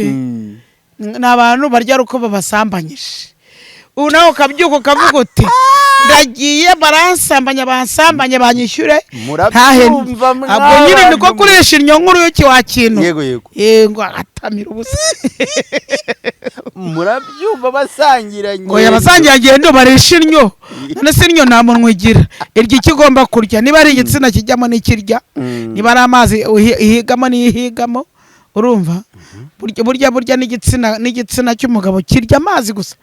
make n'abantu barya ruko babasambanyije ubu nawe ukabyuka ukavuga uti ndagiye bansambanye banyishyure murabyumva abwo nyine niko kuresha inyonguru y'iki wakintu yego atamira ubusa murabyumva basangiranye ngo yabasangira agendo baresha innyo none se innyo nta munwa igira iryo ikigomba kurya niba ari igitsina kijyamo n'ikirya niba ari amazi ihigamo n'ihigamo urumva burya n'igitsina cy'umugabo kirya amazi gusa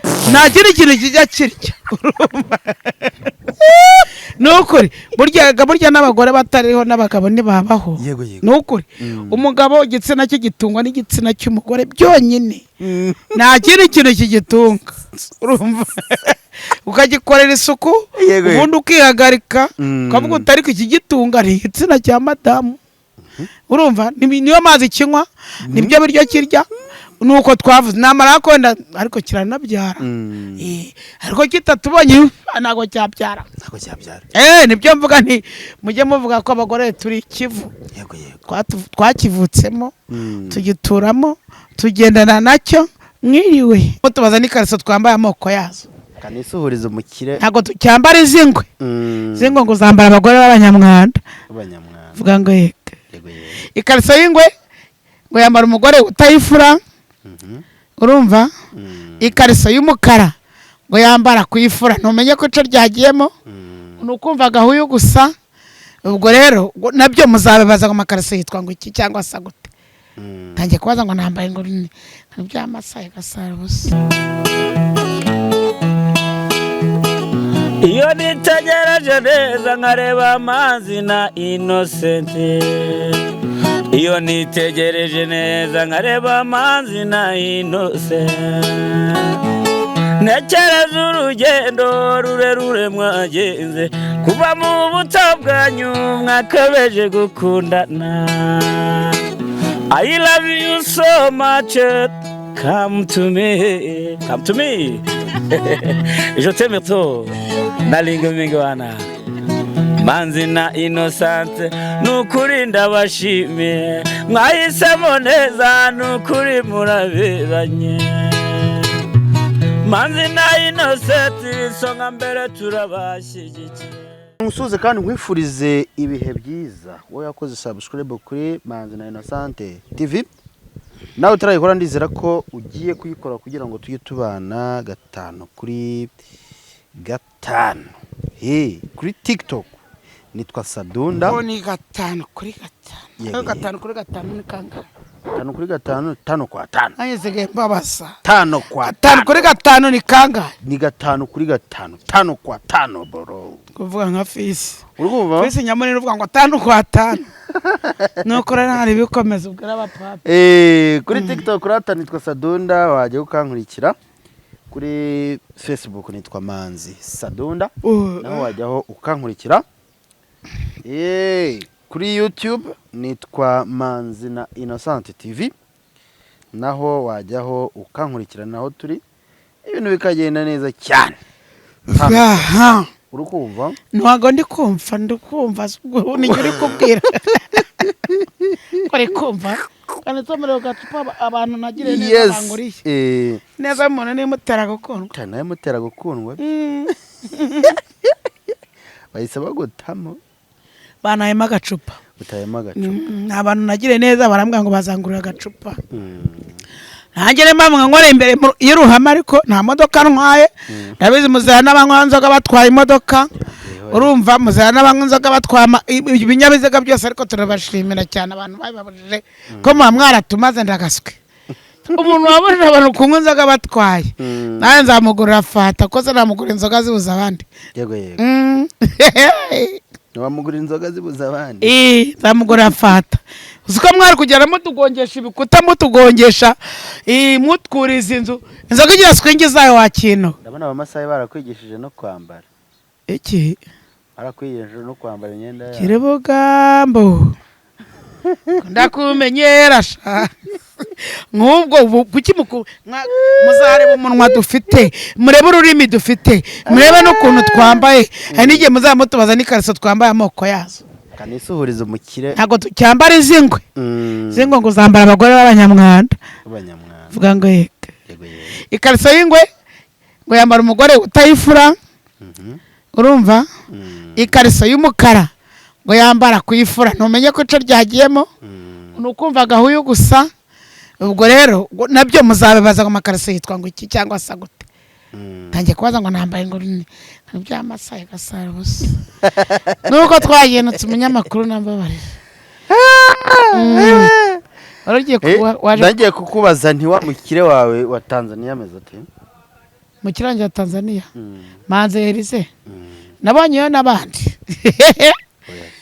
nta kindi kintu kijya kirya nukuri burya n'abagore batariho n'abagabo ntibabaho nukuri umugabo igitsina cye gitungwa n'igitsina cy'umugore byonyine nta kindi kintu kigitunga urumva ukagikorera isuku ubundi ukihagarika ukavuga uti ariko ikigitunga ari igitsina cya madamu urumva niyo mazi kinywa nibyo biryo kirya nuko twavuze namara kwenda ariko kiranabyara ariko kitatubonye ntago cyabyara nibyo mvuga nti mujye muvuga ko abagore turi Kivu twakivutsemo tugituramo tugendana nacyo mwiriwe tubaza n'ikariso twambaye amoko yazo kanisuhuriza umukire ntago tucyambara izingwe zingwe ngo zambara abagore b'abanyamwanda vuga ngo ikariso y'ingwe ngo yambara umugore utayifura urumva ikariso y'umukara ngo yambara kuyifura ntumenye ko ico ryagiyemo nukumva gahuyu gusa ubwo rero nabyo muzabebaza ngo makariso yitwa ngo iki cyangwa sa gute tangiye kubaza ngo nambaye ngo by'amasaye gasara busa iyo nitegereje neza nkareba amazi na Innocent iyo nitegereje neza nkareba amazi na Innocent ntekereza urugendo rurerure mwagenze kuva mu buto bwanyu mwakabeje gukundana I love you so much come to me je t'aime trop nalinga mingi wana Manzi na Innocent nukuri ndabashimiye mwahisemo neza nukuri muraberanye Manzi na Innocent isonga mbere turabashyigikiye musuze kandi nkwifurize ibihe byiza wowe yakoze subscribe kuri Manzi na Innocent TV nawe turayikora ndizera ko ugiye kuyikora kugira ngo tujye tubana 5 kuri 5 kuri TikTok nitwa Sadunda ni 5 kuri 5 5 kuri 5 ni kanga 5 kuri 5 5 kwa 5 ayizege mbabasa 5 kwa 5 kuri 5 ni kanga ni 5 kuri 5 5 kwa 5 bro kuvuga nka fisi urumva fisi nyamunini uvuga ngo 5 kwa 5 nuko rero hari bikomeza ubwira abapapa kuri TikTok rata nitwa Sadunda wajye ukankurikira kuri Facebook nitwa Manzi Sadunda naho wajyaho ukankurikira kuri YouTube nitwa Manzi na Innocent TV naho wajyaho ukankurikira naho turi ibintu bikagenda neza cyane urukumva nwago ndikumva ni uri kubwira kore kumva kandi tomero gacupa abantu nagire neza banguriye neza umuntu ni mutera gukundwa cyane mutera gukundwa bahise bagutamo banayema agacupa utayema agacupa abantu nagire neza barambwa ngo bazangurira agacupa ntagere mpamwe nkore imbere y'uruhama ariko nta modoka ntwaye ndabizi muzana n'abanywanzoga batwaye imodoka urumva muzana n'abanywanzoga batwama ibinyabiziga byose ariko turabashimira cyane abantu bababujije ko mwaratumaze ndagaswe umuntu wabujije abantu kunywa inzoga batwaye nawe nzamugurira fata ko namugura inzoga zibuza abandi yego wamugura inzoga zibuza abandi nzamugurira fata uziko mwari kugera mutugongesha ibikuta mutugongesha mutkuriza inzoga igira swingi zayo wakino ndabona abamasayi barakwigishije no kwambara iki barakwigishije no kwambara imyenda yawe Kiribugambo ndakumenyera sha nk'ubwo kuki muzareba umunwa dufite murebe ururimi dufite murebe n'ukuntu twambaye hari n'igihe muzamutubaza n'ikariso twambaye amoko yazo kanisuhuriza umukire ntago tucyambara izingwe zingwe ngo zambara abagore b'abanyamwanda vuga ngo yego ikariso y'ingwe ngo yambara umugore utayifura urumva ikariso y'umukara ngo yambara kuyifura ntumenye ko ico ryagiyemo nukumva agahuyu gusa ubwo rero nabyo muzabibaza ngo amakariso yitwa ngo iki cyangwa sa gute tangiye kubaza ngo nambaye ngo byamasaye gasara busa nuko twagenutse umunyamakuru nambabarira nagiye kukubaza nti wa mukire wawe wa Tanzania ameze ate mu kirangirire Tanzania manze Elize nabonyeyo n'abandi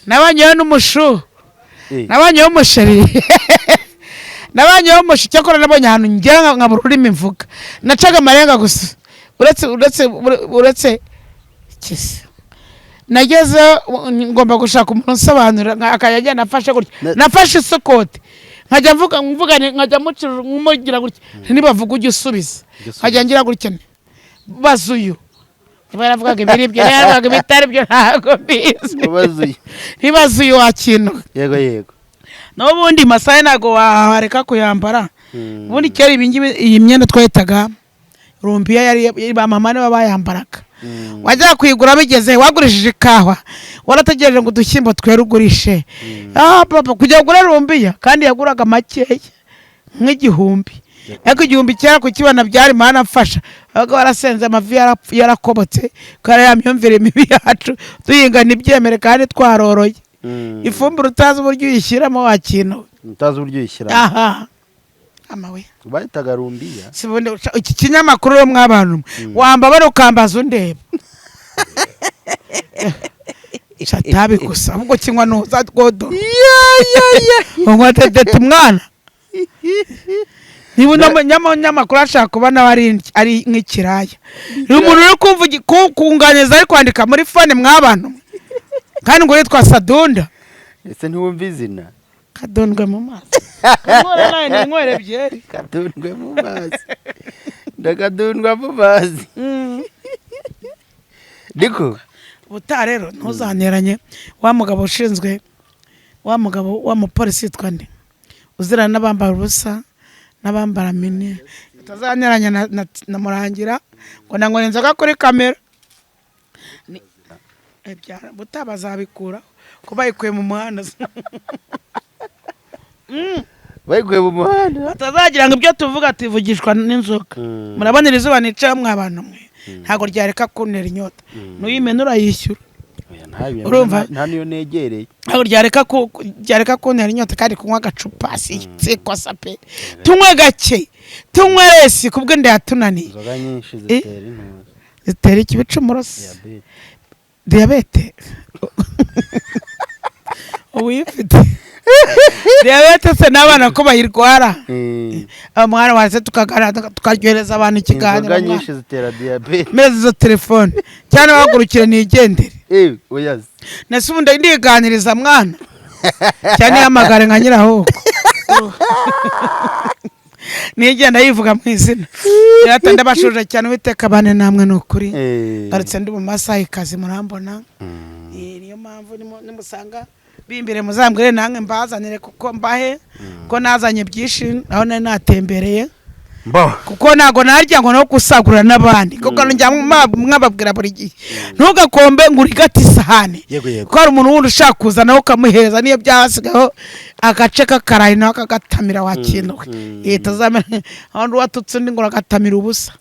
nabonyeyo n'umushu nabonyeyo umusheri nabonyeyo umushu cyakora nabonye ahantu ngera nka ururimi mvuga nacaga amarenga gusa uretse kisi nageze ngomba gushaka umuntu usobanura akajya nafashe gutya nafashe isokote nkajya mvuga nkajya mugira gutya ntibavuga ujye usubiza nkajya ngira gutya bazuyu baravugaga ibiribyo naravugaga ibitari byo ntago mbizi ntibazuyu wakintu yego n'ubundi masaye ntago wareka kuyambara ubundi kera iyi myenda twahitaga rumbiya yari ba mama niba bayambaraga wajya kuyigura bigeze wagurishije ikawa warategereje ngo udushyimbo twerugurishe papa kujya kugura rumbiya kandi yaguraga makeya nk'igihumbi ariko igihumbi kera kukibona byari mana afasha ahubwo warasenze amavi yarakobotse kare ya myumvire mibi yacu tuyingana ibyemere kandi twaroroye ifumbire utazi uburyo uyishyiramo wakintu utazi uburyo uyishyiramo amawe bahitaga rumbiya sibundi iki kinyamakuru yo mwabantu wambabara ukambaza undeba shatabi gusa ahubwo kinywa nuza godo ngo tete umwana niba n'abanyamakuru ashaka kubona ari nk'ikiraya umuntu uri kumva kunganiza ari kwandika muri fone mwabantu kandi ngo yitwa Sadunda ese ntiwumva izina kadundwe mu mazi kamura nayo ni inkwere byeri kadundwe mu mazi ndakadundwa mu mazi ndiko buta rero ntuzanteranye wa mugabo ushinzwe wa mugabo wa mupolisi yitwa nde uzirana n'abambara ubusa n'abambara mini utazanteranya na murangira ngo nangone nzoga kuri kamera buta bazabikura ko bayikuye mu muhanda bayikuye mu muhanda batazagira ngo ibyo tuvuga tivugishwa n'inzoka murabonera izuba nicaye mwabantu mwe ntago ryareka kuntera inyota nuyimena urayishyura urumva nta niyo negereye ntago ryareka kuntera inyota kandi kunywa agacupa sikwa pe tunywe gake tunywe resi kubwo nda yatunaniye inzoga nyinshi zitera intuza zitera ikibicumuro diabete uyifite diabete se n'abana ko bayirwara mwana waze tukaryohereza abantu ikiganiro inzoga nyinshi zitera diabete meze zo telefone cyane wagurukire nigendere oyazi nase ubundi ndiganiriza mwana cyane yamagare nka nyiraho nigenda yivuga mu izina yatanda bashuje cyane witeka bane namwe nukuri baretse ndi mu masaha ikazi murambona niyo mpamvu nimusanga bimbere muzambwire nange mbazanire kuko mbahe ko nazanye byinshi aho nari natembereye kuko nago narya ngo no kusagura nabandi kuko njya mwababwira buri gihe ntugakombe ngurigati isahani ko ari umuntu wundi ushaka kuzana ukamuhereza niyo byasigaho agace kakarayi nawe akagatamira wakinwe leta zamene aho watutse ndi ngo agatamira ubusa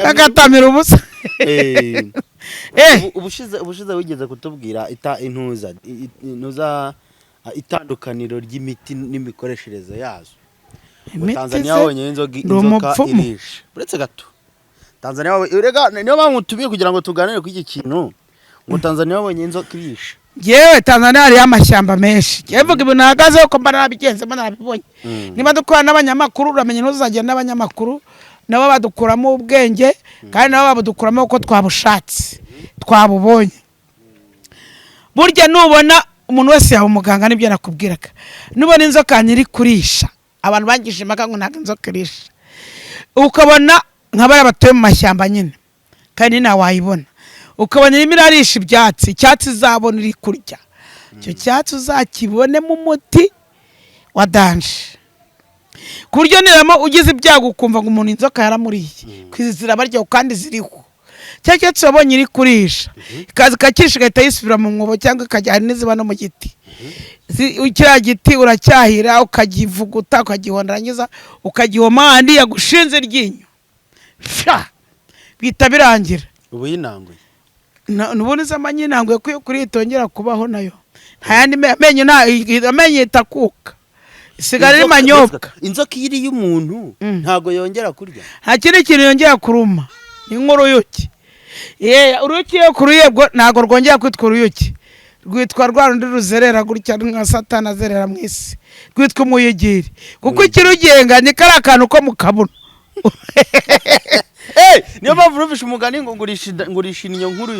agatamira ubusa ubushize wigeze kutubwira intuza itandukaniro ry'imiti n'imikoreshereze yazo Tanzania wonye inzoga irisha uretse gato Tanzania niyo bamutumiye kugira ngo tuganire ku iki kintu ngo Tanzania wonye inzoga irisha yewe Tanzania hari amashyamba menshi yevuga ibintu nahagazeho ko mbana nabigenze mbana nabibonye niba dukora n'abanyamakuru uramenye ntuzagenda n'abanyamakuru nabo badukuramo ubwenge kandi nabo babudukuramo uko twabushatse twabubonye burya nubona umuntu wese yaba umuganga nibyo nakubwiraga nubona inzoka nyiri kurisha abantu bangije impaka ngo ntago inzoka irisha ukabona nk'abari batuye mu mashyamba nyine kandi nawe wayibona ukabona irimo irarisha icyatsi izabona iri kurya, icyo cyatsi uzakibonemo umuti wa danje, ku buryo niramo ugize ibyago ukumva ngo umuntu inzoka yaramuriye, zirabarya kandi ziriho, cya cyatsi wabonye iri kurisha ikaza ikakisha igahita yisubira mu mwobo cyangwa ikajya n'iziba no mu giti, kiriya giti uracyahira ukagivuguta ukagihondarangiza ukagihoma ahandi yagushinze iryinyo bihita birangira. ubu yinanguye nubundi se amanyinanguye kuri itongera kubaho nayo, nta yandi amenyo itakuka isigara ari manyobwa. inzoka iyo iriye umuntu ntago yongera kurya, nta kindi kintu yongera kuruma, ni nk'uruyuki. uruyuki iyo kuruye ntago rwongera kwitwa uruyuki, rwitwa rwa rundi ruzerera gutya nka Satani azerera mu isi, rwitwa umuyigiri, kuko ikirugenga ni kariya kantu ko mu kabuno. niyo mpamvu urumvisha umugani ngo ngurisha inyo nkuru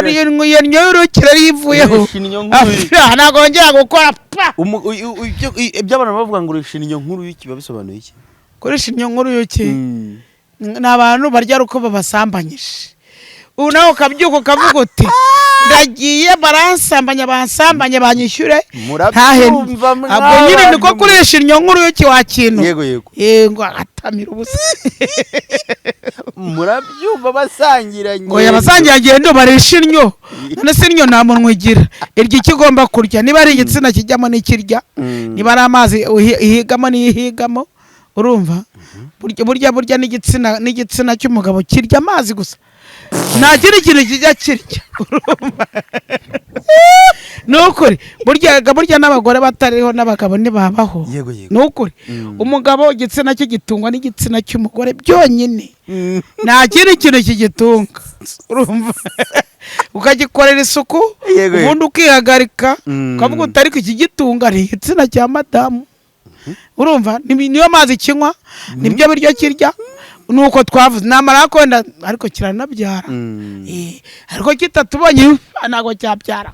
iyo nyo y'urukira rivuyeho ntabwo wongera gukora ibyo abantu bavuga ngo ngurisha inyo nkuru y'iki biba bisobanuye iki? kurisha inyo nkuru y'iki ni abantu barya uko babasambanyije, ubu nawe ukabyuka ukavuga uti ndagiye bansambanye banyishyure murabyumva ntabwo nyine niko kurisha inyo nkuru y'iki wakintu yego atamira ubusa murabyumva basangiranye ngo yabasangira agenda barisha inyo, none se inyo nta munwa igira, irya icyo igomba kurya, niba ari igitsina kijyamo n'ikirya, niba ari amazi ihigamo n'ihigamo, urumva burya n'igitsina cy'umugabo kirya amazi gusa, nta kindi kintu kijya kirya, ni ukuri. burya n'abagore batariho n'abagabo ntibabaho, ni ukuri. umugabo igitsina cye gitungwa n'igitsina cy'umugore byonyine, nta kindi kintu kigitunga, urumva. ukagikorera isuku ubundi ukihagarika ukavuga uti ariko ikigitunga ni igitsina cya madamu, urumva. niyo mazi kinywa, nibyo biryo kirya, nuko twavuze namara kwenda, ariko kiranabyara ariko kitatubonye ntago cyabyara.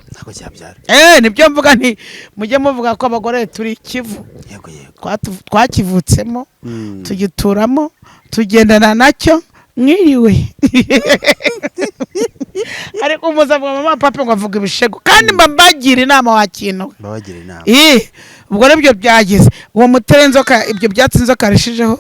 Nibyo mvuga nti mujye muvuga ko abagore turi ikivu, twakivutsemo tugituramo tugendana nacyo mwiriwe. ariko umuzavuga mama papa ngo avuga ibishego kandi mbabagira inama wakintu ubwo nibyo byagize uwo mutera inzoka, ibyo byatsi inzoka rishijeho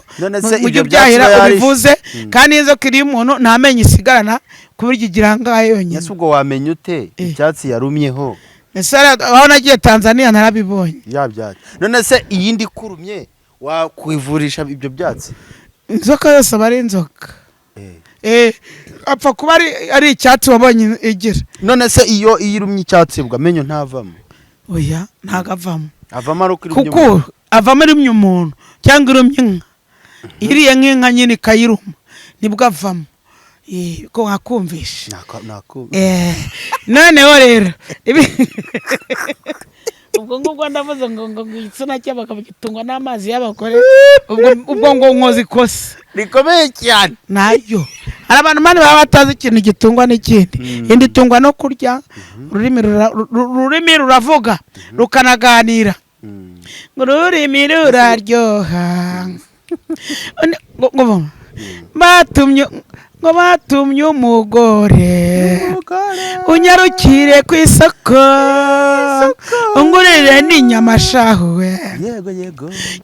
mujye byahira ubivuze, kandi inzoka iri umuntu ntamenye isigarana kubirya igira ngayo yonyine. ese ubwo wamenye ute icyatsi yarumyeho? ese aho nagiye Tanzania narabibonye ya byatsi. none se iyindi kurumye wakwivurisha ibyo byatsi? inzoka yose aba ari inzoka, apfa kuba ari icyatsi wabonye igira. none se iyo irumye icyatsi ubwo amenyo ntavamo? oya ntago avamo, avamo ari uko irumye kuko avamo irumye umuntu cyangwa irumye inka, iriye nk'inka nyine ikayiruma nibwo avamo, ko wakumvisha. noneho rero ubwo ngubwo ndavuze ngo igitsina cy'abagabo gitungwa n'amazi y'abagore, ubwo ngo nkoze ikosa rikomeye cyane. nayo hari abantu mani baba batazi ikintu gitungwa n'ikindi. indi itungwa no kurya, ururimi ruravuga rukanaganira, ngo ururimi ruraryoha, batumye umugore unyarukire ku isoko ungurire n'inyama shahuwe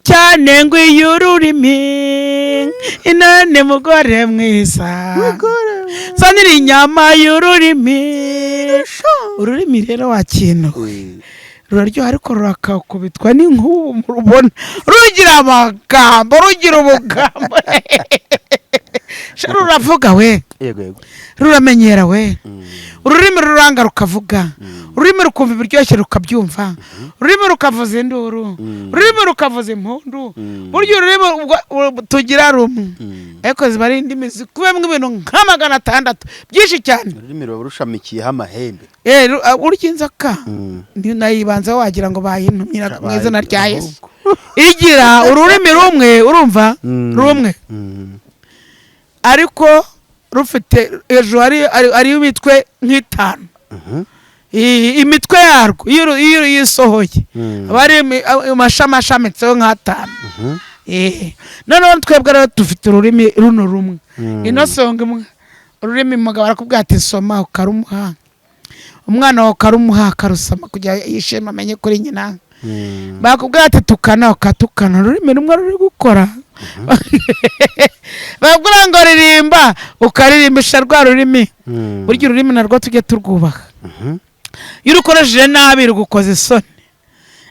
cyane ngo iy'ururimi inane mugore mwiza zanira inyama y'ururimi. ururimi rero wakintu ruraryoha ariko rurakakubitwa n'inkubu murubona, rugira amagambo, rugira ubugambo. ruravuga we, ruramenyera we, ururimi ruranga rukavuga, ururimi rukumva ibiryoshye rukabyumva, ururimi rukavuza induru, ururimi rukavuza impundu, burya ururimi tugira rumwe ariko ziba ari indimi zikubiyemo ibintu nka 600 byinshi cyane. ururimi ruba rushamikiyeho amahembe. urya inzoka nayibanza wagira ngo bayintumira mu izina rya Yesu, igira ururimi rumwe, urumva rumwe ariko rufite hejuru ari imitwe nk'itanu. imitwe yarwo iyo yisohoye aba ari amashami ashamitseho nk'atanu. noneho twebwe rero dufite ururimi runo rumwe, ino songa imwe ururimi umugabo arakubwira ati soma ukarumuha umwana wawe ukarumuha akarusoma kugira yishime amenye kuri nyina bakubwira ati tukana ukatukana ururimi rumwe ruri gukora bakubwira ngo ririmba ukaririmbisha rwa rurimi burya ururimi narwo tujye turwubaha iyo urukoresheje nabi rugukoza isoni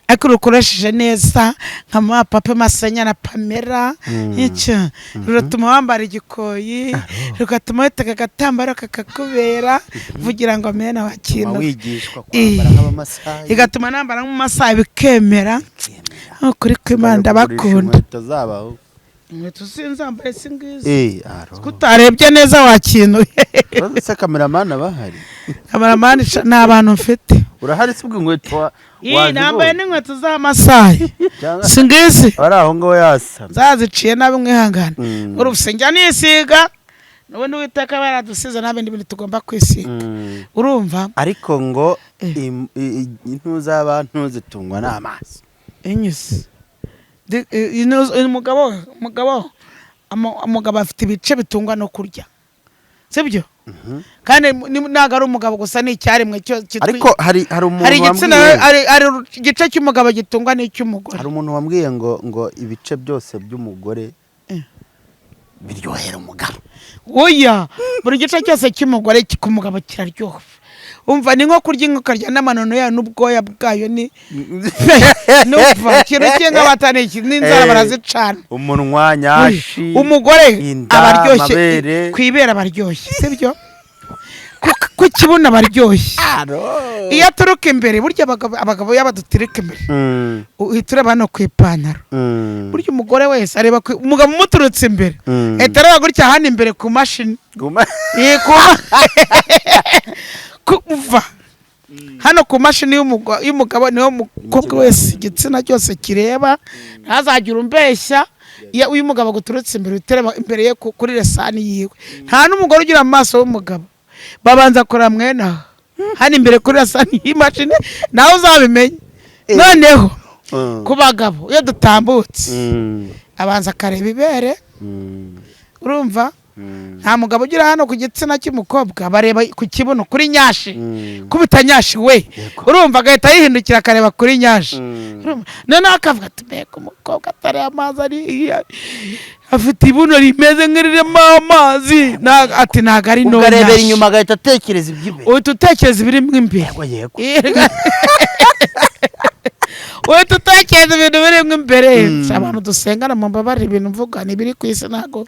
ariko urukoresheje neza nka Papa Masanya na Pamela icyo ruratuma wambara igikoyi rugatuma witega agatambaro kakakubera vugira ngo mena wakintu wigishwa kwambara nk'abamasayi igatuma nambara nk'umumasayi bikemera kuri kwimanda bakunda inkweto sinzambare singizi kutarebye neza wakintu se cameraman abahari cameraman ni abantu mfite urahari sibwo inkweto nambaye n'inkweto z'amasayi singizi ari aho ngo yasa zaziciye nabi mwihangana urusengya nisiga n'ubundi witeka baradusize n'abindi bintu tugomba kwisiga urumva ariko ngo intu z'abantu zitungwa n'amazi inyusi umugabo afite ibice bitungwa no kurya sibyo kandi ntago ari umugabo gusa ni icyaremwe ariko hari umuntu wambwiye hari igice cy'umugabo gitungwa n'icy'umugore hari umuntu wambwiye ngo ibice byose by'umugore biryohera umugabo oya buri gice cyose cy'umugore ku mugabo kiraryoha umva ni nko kurya inka ukarya n'amanono yayo n'ubwoya bwayo ni numva ikintu cy'inka bataniki n'inzara barazicana umunwa nyashi umugore abaryoshye kwibera abaryoshye sibyo ku kibuno abaryoshye iyo aturuka imbere burya abagabo yabadutirika imbere uhita ureba hano ku ipantaro burya umugore wese areba umugabo umuturutse imbere ahita areba gutya hano imbere ku mashini kuva hano ku mashini y'umugabo niho umukobwa wese igitsina cyose kireba ntazagire umbeshya iyo uyu mugabo guturutse imbere utereba imbere ye kuri resani yiwe nta n'umugore ugira amaso w'umugabo babanza kureba mwene aha hano imbere kuri resani y'imashini nawe uzabimenye noneho ku bagabo iyo dutambutse abanza akareba ibere urumva nta mugabo ugira hano ku gitsina cy'umukobwa bareba ku kibuno kuri nyashi kubita nyashi we urumva agahita yihindukira akareba kuri nyashi noneho akavuga ati mbega umukobwa atari amazi ari afite ibuno rimeze nk'iririmo amazi ati ntago ari no ugarebera inyuma agahita atekereza iby'imbere uhita utekereza ibirimo imbere uhita utekereza ibintu birimo imbere abantu dusengana mu mbabare ibintu mvuga ni biri ku isi ntago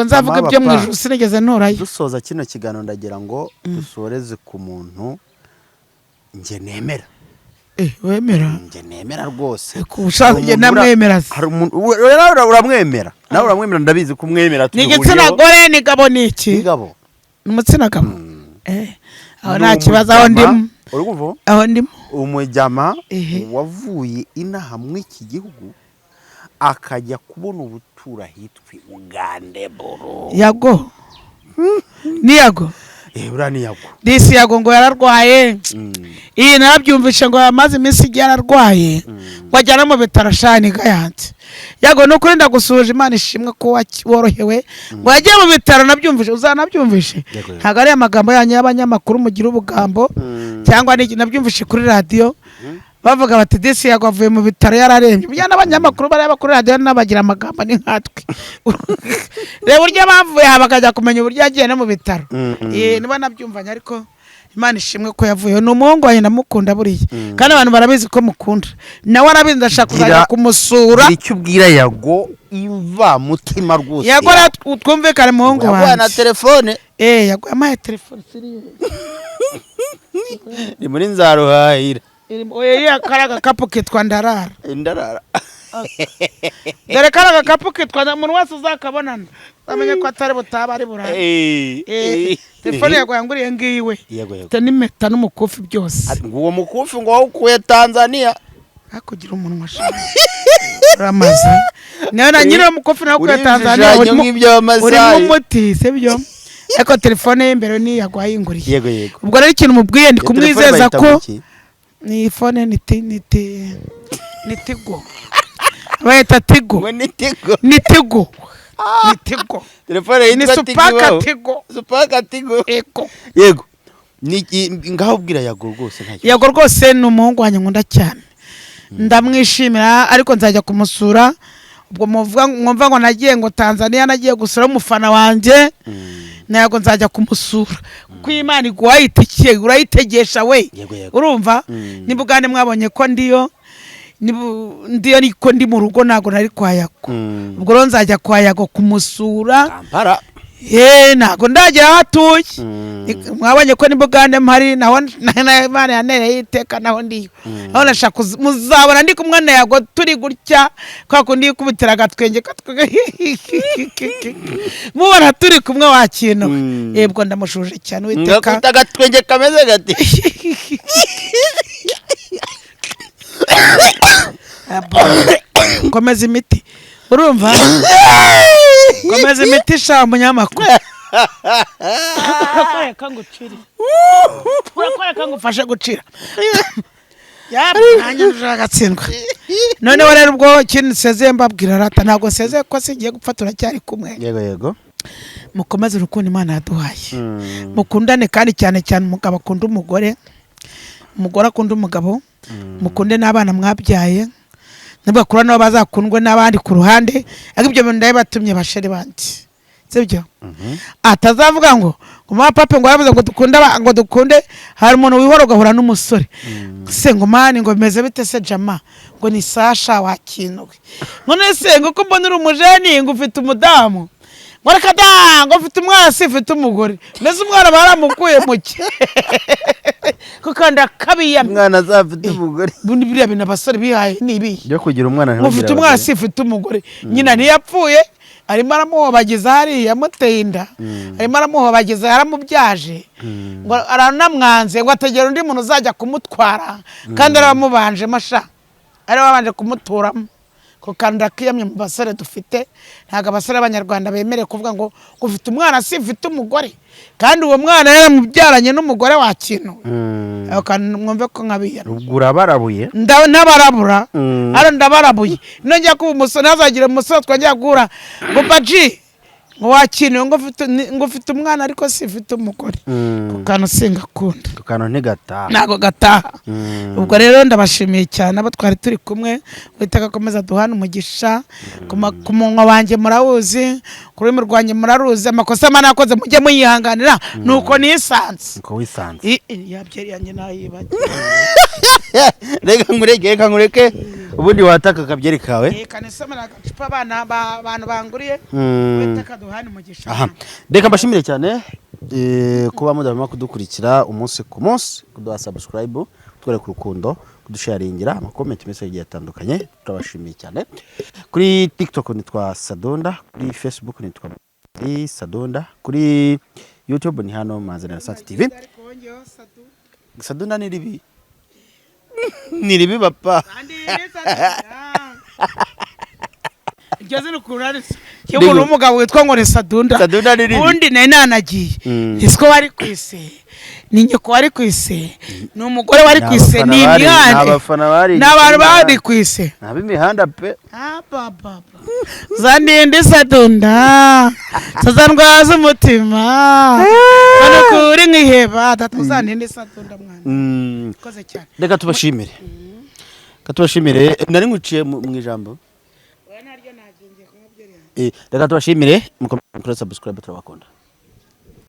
nzavuga ibyo mu ijuru sinigeze ntorayo dusoza kino kiganiro ndagira ngo dusoreze ku muntu nge nemera wemera nge nemera rwose kubushaka nge namwemera uramwemera nawe uramwemera ndabizi ko umwemera ni igitsina gore ni gabo ni iki igabo ni umutsina gabo aho nta kibazo aho ndimo aho ndimo umujyama wavuye inaha muri iki gihugu akajya kubona ubutura hitwa Ugande boro yago ni yago ura ni yago disi yago ngo yararwaye iyi narabyumvishe ngo yamaze iminsi yararwaye wajyana mu bitaro shani gayanze yago no kuri ndagusuje Imana ishimwe ko worohewe ngo yagiye mu bitaro nabyumvishe uzanabyumvishe ntago ari amagambo yanyu y'abanyamakuru mugira ubugambo cyangwa nabyumvishe kuri radio bavuga bati disi yago avuye mu bitaro yararembye bya n'abanyamakuru bareba kuri radio n'abagira amagambo ni nkatwe reba buryo bavuye habakajya kumenya uburyo yagiye no mu bitaro niba nabyumvanye ariko Imana ishimwe ko yavuye ni umuhungu wawe ndamukunda buriya kandi abantu barabizi ko mukunda nawe arabizi ndashaka kuzajya kumusura icyo ubwira yago iva mutima rwose yago twumvikane umuhungu wanjye yago na telefone yago amaye telefone siri ni muri Nzaruhahira oya karaga kapu kitwa ndarara dore karaga kapu kitwa umuntu wese uzakabonana amenye ko atari butaba ari burare telefone yago yanguriye ngiwe te n'impeta n'umukufi byose uwo mukufi ngo wawukuye Tanzania akugira umuntu washaka ramaze nayo na nyine umukufi nawo kuye Tanzania urimo umuti sibyo ariko telefone ye imbere ni yago yinguriye ubwo rero ikintu mubwiye ndi kumwizeza ko ni phone ni tigo bayita tigo ni Tigo. Telefone Ni yitwa Supaka Tigo. Supaka Tigo. Eko. Yego. Ni ngaho ubwira Yago rwose nta. Yago rwose ni umuhungu wanjye nkunda cyane. Ndamwishimira ariko nzajya kumusura. Ubwo mwumva ngo nagiye ngo Tanzania nagiye gusura umufana wanjye. Nayago nzajya kumusura. Kuko Imana iguhayitikiye urayitegesha we. Urumva? Nibugande mwabonye ko ndiyo niko ndi mu rugo nago nari kwa Yago. Ubwo rero nzajya kwa Yago kumusura. Kampala. Nago ndagera hatuye. Mwabonye ko nibugande mpari naho Imana yanereye iteka naho ndiyo. Aho nashaka muzabona ndi kumwe na Yago turi gutya kwa kundi kubitira agatwenge mubona turi kumwe wa kintu. Yebwo ndamushuje cyane witeka. Ngakubita agatwenge kameze gati. Komeza imiti. Urumva? Komeza imiti sha munyamakuru. Urakwereka ngucira. Urakwereka ngufashe gucira. Nanya ndagatsindwa. None rero ubwo kintu sezeye mbabwira rata ntago sezeye ko singiye gupfa turacyari kumwe. Yego. Mukomeze urukundo Imana yaduhaye. Mukundane kandi cyane cyane umugabo akunda umugore. Umugore akunda umugabo. Mukunde n'abana mwabyaye. Nibakura nabo bazakundwe n'abandi ku ruhande. Agibyo bintu batumye basheri bandi. Sibyo? Atazavuga ngo mama papa ngo yavuze ngo dukunde hari umuntu wihora gahura n'umusore. Se ngo mani ngo bimeze bite se jama ngo ni Sasha wakinwe. None se ngo ko mbona uri umujeni ngo ufite umudamu. Ngo reka da ngo ufite umwana se ufite umugore. Neze umwana baramukuye muke. Kuko ndakabiya umwana azafite umugore. Bundi biriya bintu abasore bihaye nibi. Byo kugira umwana ntabwo. Ufite umwana se ufite umugore. Nyina ntiyapfuye. Arimo aramuhobagiza hari yamuteye inda. Arimo aramuhobagiza yaramubyaje. Ngo aranamwanze ngo ategera undi muntu uzajya kumutwara kandi aramubanje masha. Ari babanje kumuturamo. Ko kandi akiyamye mu basore dufite ntaga abasore abanyarwanda bemereye kuvuga ngo ufite umwana si ufite umugore kandi uwo mwana yaramubyaranye n'umugore wa kintu. Aho kandi mwumve ko nkabiyana. Ugura barabuye. Ndabarabura. Ara ndabarabuye. Nongeye kuba umusore nazagira umusore twajya gura ngo baji ngo wakintu ngo ufite umwana ariko si ufite umugore. Kukano singakunda. Kukano ntigataha. Nago gataha. Ubwo rero ndabashimiye cyane abo twari turi kumwe witeka komeza duhana umugisha ku munwa wanjye murawuzi kuri mu rwanye muraruzi amakosa mana yakoze mujye muyihanganira nuko nisanze. Uko wisanze. Yabyeri yanjye nayibaje. Reka ngureke ubundi wataka akabyeri kawe. Kanisomera agacupa abantu banguriye witeka duhana umugisha. Aha. Reka mbashimire cyane kuba mudabama kudukurikira umunsi ku munsi kuduha subscribe twere ku rukundo kudusharingira ama comment message yagiye atandukanye turabashimiye cyane. Kuri TikTok nitwa Sadonda, kuri Facebook nitwa Sadonda, kuri YouTube ni hano Manzanira Sante TV. Sadonda ni ribi. Ni ribi papa. Igeze no kurarisa. Cyumuntu umugabo witwa ngo ni Sadonda. Sadonda ni ribi. Undi nanagiye. Isiko wari kwise. Ni nyoko wari kwise. Ni umugore wari kwise ni imihanda. N'abantu bari kwise. Nabi imihanda pe. Papa. Zandinde Sadonda. Sazandwaza umutima. Bano kuri nkiheba tatuzandinde Sadonda mwana. Koze cyane. Reka tubashimire. Katubashimire nari nguciye mu ijambo. Reka tubashimire mukomeze subscribe turabakunda.